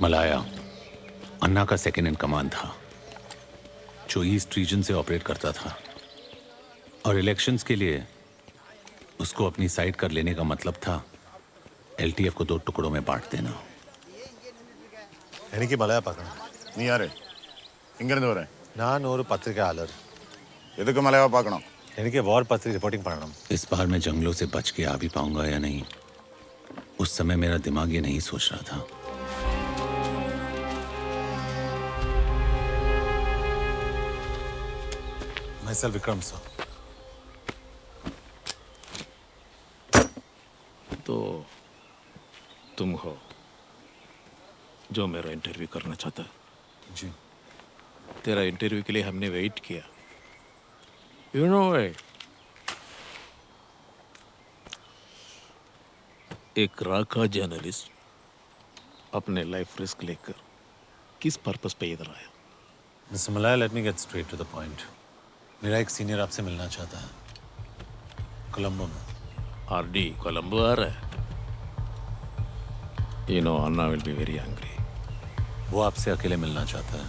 मलाया अन्ना का second in command था, जो ईस्ट रीजन से ऑपरेट करता था, और इलेक्शंस के लिए उसको अपनी साइड कर लेने का मतलब था एलटीएफ को 2 टुकड़ों में बांट देना। എനിക്ക് മലയാ പാക്കണം. നീ ആരെ ഇങ്ങനെ പറയാ? ഞാൻ ഒരു പത്രികയാളർ. ഇതൊക്കെ മലയാളം പാക്കണം. എനിക്ക് വാർ പത്രിക റിപ്പോर्टिंग पढ़ना. इस बार मैं जंगलों से बच के आ भी पाऊंगा या नहीं, उस समय मेरा दिमाग ये नहीं सोच रहा था। myself Vikram sir. तो तुम हो जो मेरा इंटरव्यू करना चाहता है? जी. तेरा इंटरव्यू के लिए हमने वेट किया. यू नो एक राका जर्नलिस्ट अपने लाइफ रिस्क लेकर किस पर्पस पे इधर आया? Mister Malaya, let me get straight to the point. मेरा एक सीनियर आपसे मिलना चाहता है कोलंबो में. आरडी कोलंबो आ रहा है. You know Anna will be very angry. वो आपसे अकेले मिलना चाहता है.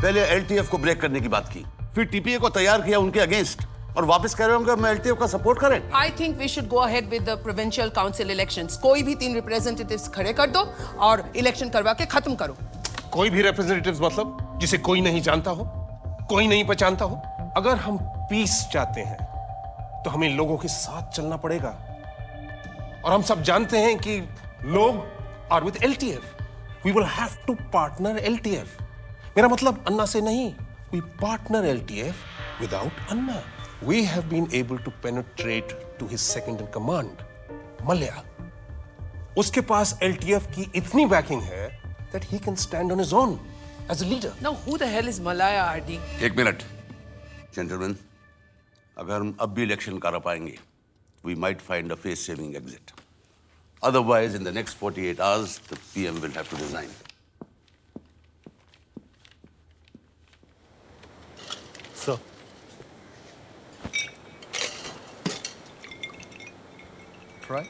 पहले एलटीएफ को ब्रेक करने की बात की, फिर टीपीए को तैयार किया उनके अगेंस्ट, और वापस कह रहे होंगे हम एलटीएफ का सपोर्ट करें. I think we should go ahead with the provincial council elections. कोई भी 3 representatives खड़े कर दो और इलेक्शन करवा के खत्म करो. कोई भी रिप्रेजेंटेटिव्स मतलब जिसे कोई नहीं जानता हो, कोई नहीं पहचानता हो. अगर हम पीस चाहते हैं तो हमें लोगों के साथ चलना पड़ेगा, और हम सब जानते हैं कि लोग are with LTF. We will have to partner LTF. मेरा मतलब अन्ना से नहीं. We partner LTF without Anna. We have been able to penetrate to his second in command Mallya. उसके पास एलटीएफ की इतनी बैकिंग है that he can stand on his own as a leader. Now who the hell is Malaya, RD? एक minute gentleman, अगर हम अब भी इलेक्शन करा पाएंगे, we might find a face saving exit. Otherwise, in the next 48 hours, the PM will have to resign. Sir. Try.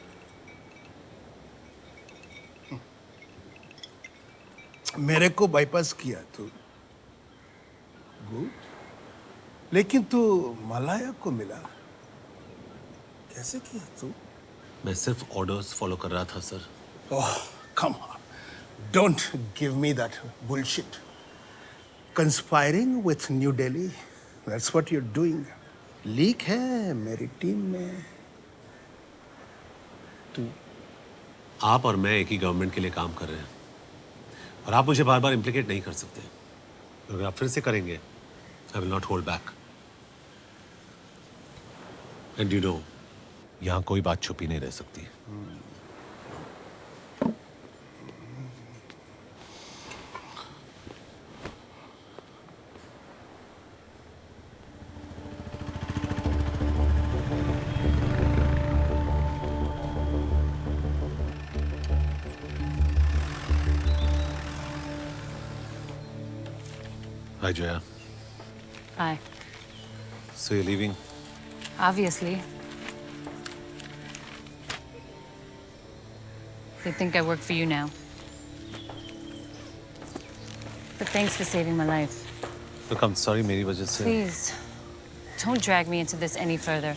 मेरे को bypass किया तू. गुड. लेकिन तू मलाया को मिला कैसे किया तू? मैं सिर्फ ऑर्डर्स फॉलो कर रहा था sir. Oh, come on. Don't give me that bullshit. Conspiring with New Delhi, that's what you're doing. Leak है मेरी टीम में. आप और मैं एक ही गवर्नमेंट के लिए काम कर रहे हैं, और आप मुझे बार बार इम्प्लीकेट नहीं कर सकते. अगर आप फिर से करेंगे, I will not hold back. And you know, यहाँ कोई बात छुपी नहीं रह सकती. Hi, Jaya. Hi. So you're leaving? Obviously. They think I work for you now. But thanks for saving my life. Look, I'm sorry मेरी वजह से. Please, don't drag me into this any further.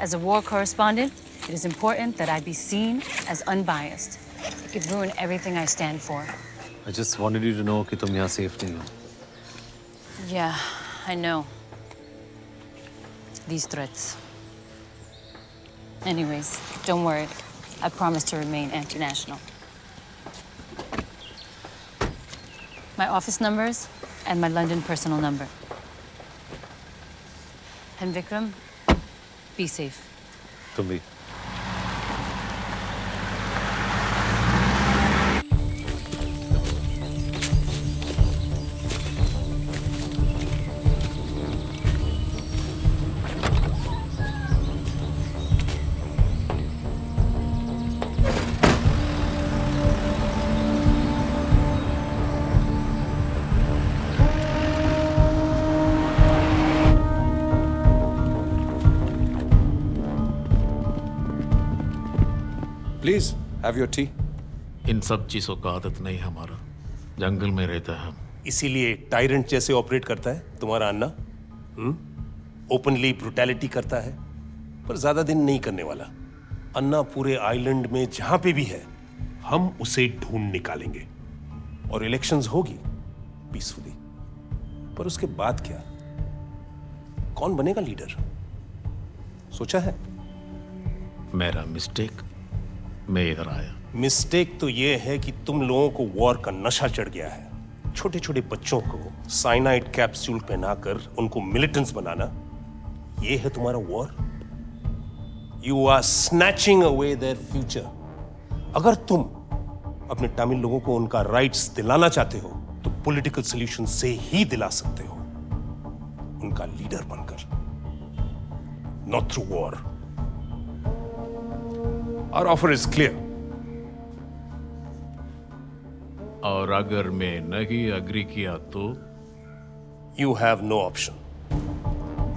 As a war correspondent, it is important that I be seen as unbiased. It could ruin everything I stand for. I just wanted you to know कि तुम यहाँ safe नहीं हो. Yeah, I know. These threats. Anyways, don't worry. I promise to remain anti-national. My office numbers and my London personal number. And Vikram, be safe. तुम भी. Please have your tea. इन सब चीज़ों का आदत नहीं हमारा, जंगल में रहता है हम। इसीलिए टायरेंट जैसे ऑपरेट करता है तुम्हारा अन्ना। ओपनली ब्रुटैलिटी करता है, पर ज्यादा दिन नहीं करने वाला। अन्ना पूरे आइलैंड में जहां पे भी है, हम उसे ढूंढ निकालेंगे और इलेक्शंस होगी पीसफुली। पर उसके बाद क्या? कौन बनेगा लीडर? सोचा है? मेरा मिस्टेक, मैं इधर आया। मिस्टेक तो यह है कि तुम लोगों को वॉर का नशा चढ़ गया है। छोटे छोटे बच्चों को साइनाइड कैप्सूल पहनाकर उनको मिलिटेंट्स बनाना, यह है तुम्हारा war. You are snatching away their future. अगर तुम अपने तमिल लोगों को उनका राइट्स दिलाना चाहते हो तो पॉलिटिकल सॉल्यूशन से ही दिला सकते हो, उनका लीडर बनकर, not through war. Our offer is clear. और अगर मैं नहीं एग्री किया तो? You have no option.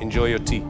Enjoy your tea.